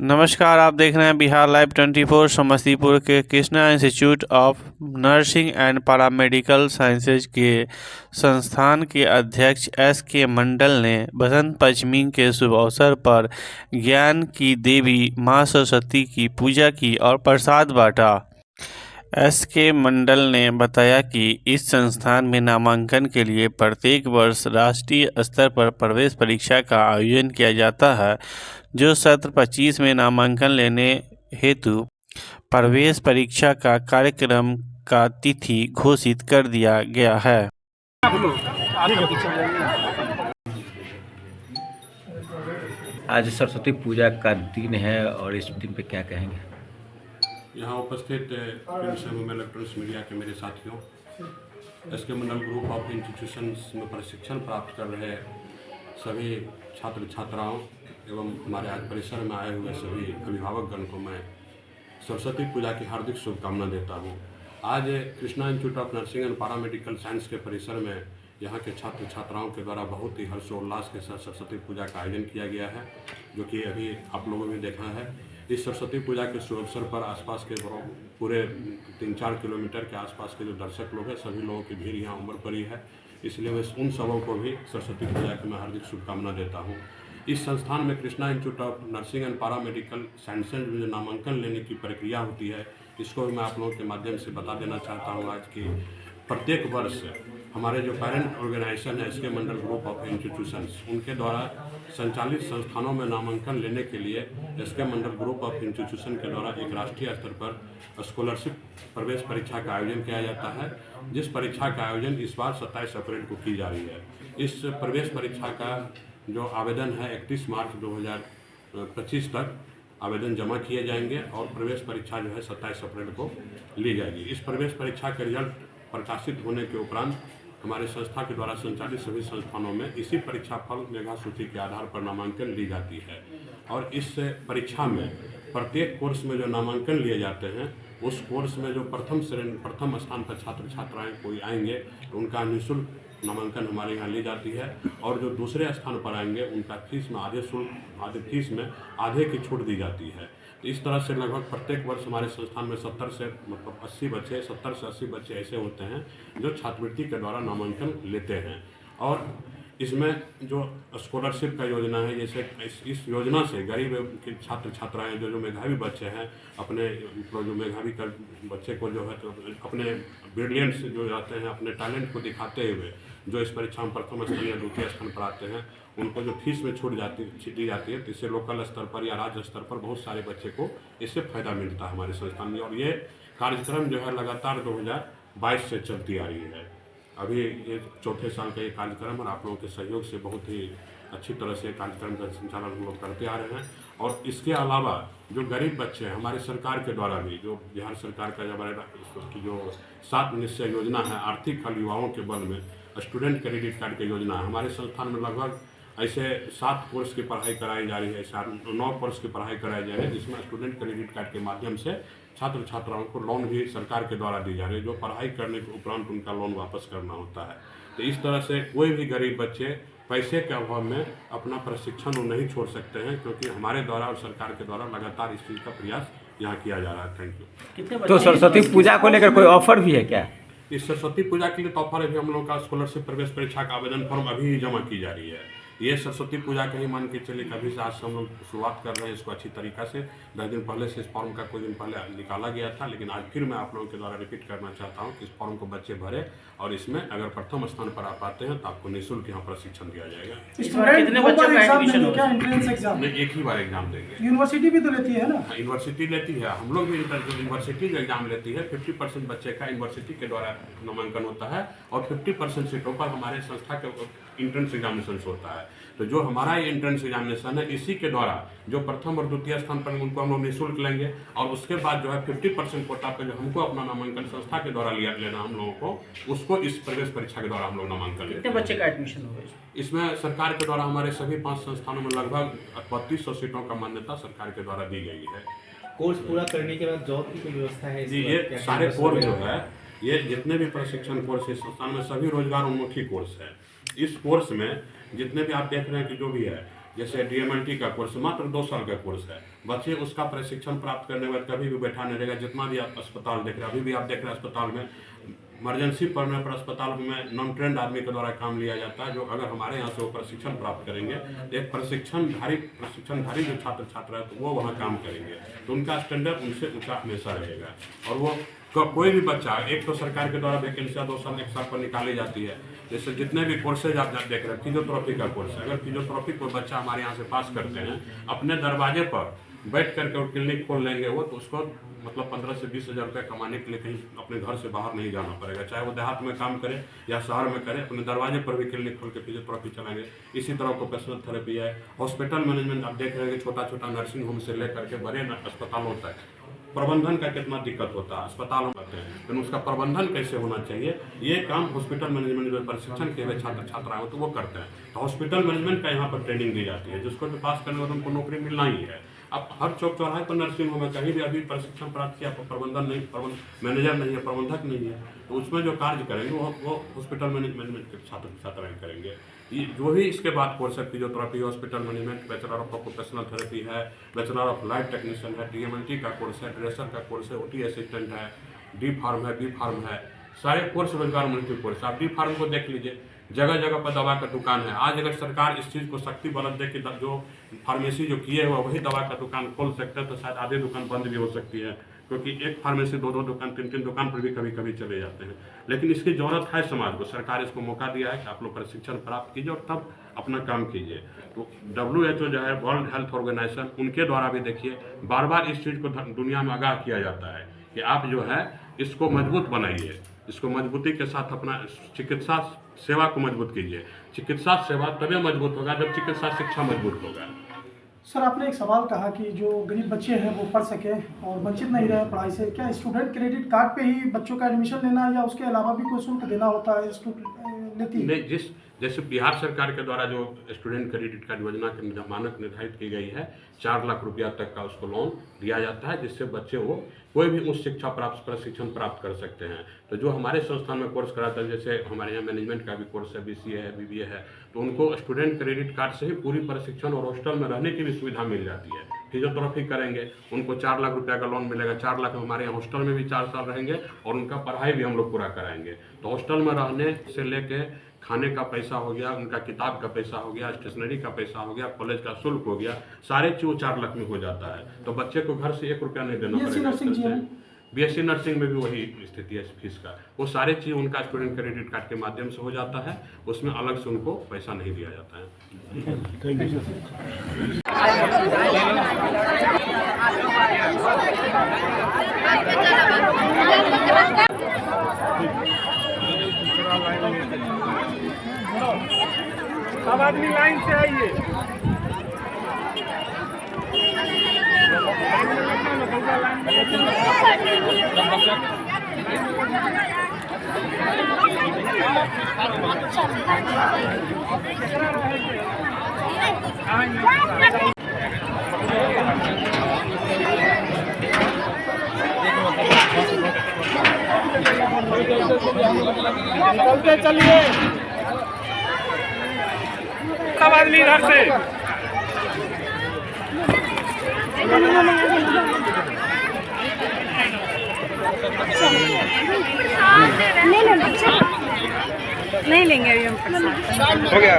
नमस्कार, आप देख रहे हैं बिहार लाइव 24। समस्तीपुर के Krishna institute of nursing and paramedical sciences के संस्थान के अध्यक्ष S.K. मंडल ने बसंत पंचमी के शुभ अवसर पर ज्ञान की देवी मां सरस्वती की पूजा की और प्रसाद बांटा। S.K. मंडल ने बताया कि इस संस्थान में नामांकन के लिए प्रत्येक वर्ष राष्ट्रीय स्तर पर प्रवेश परीक्षा का आयोजन किया जाता है, जो सत्र 25 में नामांकन लेने हेतु प्रवेश परीक्षा का कार्यक्रम का तिथि घोषित कर दिया गया है। आज सरस्वती पूजा का दिन है और इस दिन पे क्या कहेंगे? यहाँ उपस्थित प्रिंट एवं इलेक्ट्रॉनिक्स मीडिया के मेरे साथियों, S.K. Mandal group of institutions में प्रशिक्षण प्राप्त कर रहे सभी छात्र छात्राओं एवं हमारे आज परिसर में आए हुए सभी अभिभावकगण को मैं सरस्वती पूजा की हार्दिक शुभकामना देता हूँ। आज Krishna institute of nursing and paramedical science के परिसर में यहाँ के छात्र छात्राओं के द्वारा बहुत ही हर्षोल्लास के साथ सरस्वती पूजा का आयोजन किया गया है, जो कि अभी आप लोगों ने देखा है। इस सरस्वती पूजा के शुभ अवसर पर आसपास के पूरे 3-4 किलोमीटर के आसपास के जो दर्शक लोग हैं, सभी लोगों की भीड़ यहाँ उमड़ पड़ी है। इसलिए मैं उन सबों को भी सरस्वती पूजा की मैं हार्दिक शुभकामना देता हूँ। इस संस्थान में Krishna institute of nursing and paramedical sciences में जो नामांकन लेने की प्रक्रिया होती है, इसको भी मैं आप लोगों के माध्यम से बता देना चाहता हूँ। आज की प्रत्येक वर्ष हमारे जो पेरेंट ऑर्गेनाइजेशन है S.K. Mandal group of institutions, उनके द्वारा संचालित संस्थानों में नामांकन लेने के लिए S.K. Mandal group of institution के द्वारा एक राष्ट्रीय स्तर पर स्कॉलरशिप प्रवेश परीक्षा का आयोजन किया जाता है, जिस परीक्षा का आयोजन इस बार 27 अप्रैल को की जा रही है। इस प्रवेश परीक्षा का जो आवेदन है 31 मार्च 2025 तक आवेदन जमा किए जाएंगे और प्रवेश परीक्षा जो है 27 अप्रैल को ली जाएगी। इस प्रवेश परीक्षा के रिजल्ट प्रकाशित होने के उपरांत हमारे संस्था के द्वारा संचालित सभी संस्थानों में इसी परीक्षा फल मेधा सूची के आधार पर नामांकन ली जाती है। और इस परीक्षा में प्रत्येक कोर्स में जो नामांकन लिए जाते हैं, उस कोर्स में जो प्रथम स्थान पर छात्र छात्राएँ कोई आएंगे तो उनका निःशुल्क नामांकन हमारे यहाँ ली जाती है, और जो दूसरे स्थान पर आएंगे उनका फीस में आधे फीस में आधे की छूट दी जाती है। तो इस तरह से लगभग प्रत्येक वर्ष हमारे संस्थान में 70 से 80 बच्चे ऐसे होते हैं जो छात्रवृत्ति के द्वारा नामांकन लेते हैं। और इसमें जो स्कॉलरशिप का योजना है, जैसे इस योजना से गरीब के छात्र छात्राएं जो मेधावी बच्चे हैं, अपने जो मेधावी कर बच्चे को जो है तो अपने ब्रिलियंट्स जो जाते हैं, अपने टैलेंट को दिखाते हुए जो इस परीक्षा में प्रथम स्थान या द्वितीय स्थान पर आते हैं, उनको जो फीस में छूट दी जाती है, तो इससे लोकल स्तर पर या राज्य स्तर पर बहुत सारे बच्चे को इससे फ़ायदा मिलता है हमारे संस्थान में। और ये कार्यक्रम जो है लगातार 2022 से चलती आ रही है। अभी ये चौथे साल का ये कार्यक्रम और आप लोगों के सहयोग से बहुत ही अच्छी तरह से कार्यक्रम का संचालन हम लोग करते आ रहे हैं। और इसके अलावा जो गरीब बच्चे हैं, हमारे सरकार के द्वारा भी जो बिहार सरकार का जो हमारे जो 7 निश्चय योजना है, आर्थिक हल युवाओं के बल में स्टूडेंट क्रेडिट कार्ड की योजना है। हमारे संस्थान में लगभग ऐसे 7 कोर्स की पढ़ाई कराई जा रही है, 9 कोर्स की पढ़ाई कराई जा रही है, जिसमें स्टूडेंट क्रेडिट कार्ड के माध्यम से छात्र छात्राओं को लोन भी सरकार के द्वारा दी जा रही है, जो पढ़ाई करने के उपरांत उनका लोन वापस करना होता है। तो इस तरह से कोई भी गरीब बच्चे पैसे के अभाव में अपना प्रशिक्षण वो नहीं छोड़ सकते हैं, क्योंकि हमारे द्वारा और सरकार के द्वारा लगातार इस चीज़ का प्रयास यहाँ किया जा रहा है। Thank you. तो सरस्वती पूजा को लेकर कोई ऑफर भी है क्या? इस सरस्वती पूजा के लिए ऑफर अभी हम लोग का स्कॉलरशिप प्रवेश परीक्षा का आवेदन फॉर्म अभी जमा की जा रही है। ये सरस्वती पूजा का ही मान के चलिए कभी से आज से हम लोग शुरुआत कर रहे हैं इसको अच्छी तरीक़ा से। 10 दिन पहले से इस फॉर्म का कुछ दिन पहले निकाला गया था, लेकिन आज फिर मैं आप लोगों के द्वारा रिपीट करना चाहता हूँ कि इस फॉर्म को बच्चे भरे और इसमें अगर प्रथम स्थान पर आप आते हैं तो आपको निःशुल्क यहाँ प्रशिक्षण दिया जाएगा। कितने बच्चों का एडमिशन होगा? एंट्रेंस एग्जाम नहीं, एक ही बार एग्जाम देंगे। यूनिवर्सिटी भी तो लेती है ना? यूनिवर्सिटी लेती है, हम लोग भी यूनिवर्सिटी का एग्जाम लेती है। 50% बच्चे का यूनिवर्सिटी के द्वारा नामांकन होता है और 50% सीटों पर हमारे संस्था के इंट्रेंस एग्जामिनेशन होता है। तो जो हमारा ये एंट्रेंस एग्जामिनेशन है, इसी के द्वारा जो प्रथम और द्वितीय स्थान पर उनको हम लोग निःशुल्क लेंगे, और उसके बाद जो है 50% कोटा पे जो हमको अपना नामांकन संस्था के द्वारा लेना हम लोगों को, उसको इस प्रवेश परीक्षा के द्वारा हम लोग नामांकन लेते हैं। कितने बच्चे का एडमिशन होगा? इसमें सरकार के द्वारा हमारे सभी 5 संस्थानों में लगभग 3200 सीटों का मान्यता सरकार के द्वारा दी गई है। कोर्स पूरा करने के बाद जॉब की कोई व्यवस्था है? जी, ये सारे कोर्स जो है, ये जितने भी प्रशिक्षण कोर्स इस संस्थान में सभी रोजगार उन्मुखी कोर्स है। इस कोर्स में जितने भी आप देख रहे हैं कि जो भी है, जैसे DMLT का कोर्स मात्र 2 साल का कोर्स है। बच्चे उसका प्रशिक्षण प्राप्त करने के बाद कभी भी बैठा नहीं रहेगा। जितना भी आप अस्पताल देख रहे हैं, अभी भी आप देख रहे हैं अस्पताल में इमरजेंसी पड़ने पर अस्पताल में नॉन ट्रेंड आदमी के द्वारा काम लिया जाता है, जो अगर हमारे यहाँ से वो प्रशिक्षण प्राप्त करेंगे तो एक प्रशिक्षणधारी जो छात्र छात्रा है तो वो वहाँ काम करेंगे, तो उनका स्टैंडर्ड उनसे ऊँचा हमेशा रहेगा। और वो कोई भी बच्चा, एक तो सरकार के द्वारा वैकेंसियाँ 2 साल 1 साल पर निकाली जाती है। जैसे जितने भी कोर्सेज आप देख रहे हैं, फिजियोथेरेपी का कोर्स है, अगर फिजियोथेरेपी कोई बच्चा हमारे यहाँ से पास करते हैं, अपने दरवाजे पर बैठ करके वो क्लिनिक खोल लेंगे वो, तो उसको मतलब 15 से 20 हज़ार रुपये कमाने के लिए कहीं अपने घर से बाहर नहीं जाना पड़ेगा। चाहे वो देहात में काम करे या शहर में करे, अपने दरवाजे पर भी क्लिनिक खोल के फिजियोथेरेपी चलाएंगे। इसी तरह ऑक्यूपेशनल थेरेपी है। हॉस्पिटल मैनेजमेंट आप देख रहे हैं कि छोटा छोटा नर्सिंग होम से लेकर के बड़े अस्पतालों तक प्रबंधन का कितना दिक्कत होता है, अस्पताल होते हैं, लेकिन उसका प्रबंधन कैसे होना चाहिए, ये काम हॉस्पिटल मैनेजमेंट जो प्रशिक्षण के हुए छात्र छात्राएं हो तो वो करते हैं। तो हॉस्पिटल मैनेजमेंट का यहाँ पर ट्रेनिंग दी जाती है, जिसको भी पास करने वाले उनको नौकरी मिलना ही है। अब हर चौक चौराहे पर नर्सिंग होम में कहीं भी अभी प्रशिक्षण प्राप्त किया, प्रबंधन नहीं, मैनेजर नहीं है, प्रबंधक नहीं है, तो उसमें जो कार्य करेंगे वो हॉस्पिटल मैनेजमेंट के छात्र छात्राएं करेंगे। ये जो भी इसके बाद कोर्स है, physiotherapy, hospital management, bachelor of occupational therapy है, बैचलर ऑफ लाइफ टेक्नीशियन है, DMLT का कोर्स है, ड्रेसर का कोर्स है, OT असिस्टेंट है, D फार्म है, B फार्म है, सारे कोर्स रोजगार मुल्की कोर्स। आप D फार्म को देख लीजिए, जगह जगह पर दवा का दुकान है। आज अगर सरकार इस चीज़ को सख्ती बरत दे कि जो फार्मेसी जो किए हुआ वही दवा का दुकान खोल सकते हैं, तो शायद आधे दुकान बंद भी हो सकती है, क्योंकि एक फार्मेसी 2-2 दुकान 3-3 दुकान पर भी कभी कभी चले जाते हैं। लेकिन इसकी ज़रूरत है समाज को। सरकार इसको मौका दिया है कि आप लोग प्रशिक्षण प्राप्त कीजिए और तब अपना काम कीजिए। तो WHO जो है, वर्ल्ड हेल्थ ऑर्गेनाइजेशन, उनके द्वारा भी देखिए बार बार इस चीज़ को दुनिया में आगाह किया जाता है कि आप जो है इसको मजबूत बनाइए, इसको मजबूती के साथ अपना चिकित्सा सेवा को मजबूत कीजिए। चिकित्सा सेवा तभी मजबूत होगा जब चिकित्सा शिक्षा मजबूत होगा। सर, आपने एक सवाल कहा कि जो गरीब बच्चे हैं वो पढ़ सके और वंचित नहीं रहे पढ़ाई से। क्या स्टूडेंट क्रेडिट कार्ड पे ही बच्चों का एडमिशन लेना है या उसके अलावा भी कोई शुल्क देना होता है? लेती है नहीं, जैसे बिहार सरकार के द्वारा जो स्टूडेंट क्रेडिट कार्ड योजना के मानक निर्धारित की गई है, 4 लाख रुपया तक का उसको लोन दिया जाता है, जिससे बच्चे वो कोई भी उच्च शिक्षा प्रशिक्षण प्राप्त कर सकते हैं। तो जो हमारे संस्थान में कोर्स कराता है, जैसे हमारे यहाँ मैनेजमेंट का भी कोर्स है, BCA है, BBA है, तो उनको स्टूडेंट क्रेडिट कार्ड से ही पूरी प्रशिक्षण और हॉस्टल में रहने की भी सुविधा मिल जाती है। फिजियोथेरेपी करेंगे, उनको 4 लाख रुपया का लोन मिलेगा। 4 लाख हमारे यहाँ हॉस्टल में भी 4 साल रहेंगे और उनका पढ़ाई भी हम लोग पूरा कराएंगे। तो हॉस्टल में रहने से लेके खाने का पैसा हो गया, उनका किताब का पैसा हो गया, स्टेशनरी का पैसा हो गया, कॉलेज का शुल्क हो गया, सारे चीज़ 4 लाख में हो जाता है। तो बच्चे को घर से 1 रुपया नहीं देना पड़ेगा। BSc नर्सिंग में भी वही स्थिति है फीस का। वो सारे चीज़ उनका स्टूडेंट क्रेडिट कार्ड के माध्यम से हो जाता है, उसमें अलग से उनको पैसा नहीं दिया जाता है। थैंक यू सब आदमी लाइन से आइए। चलते चलिए, सब आदमी इधर से। नहीं लेंगे अभी हम। हो गया।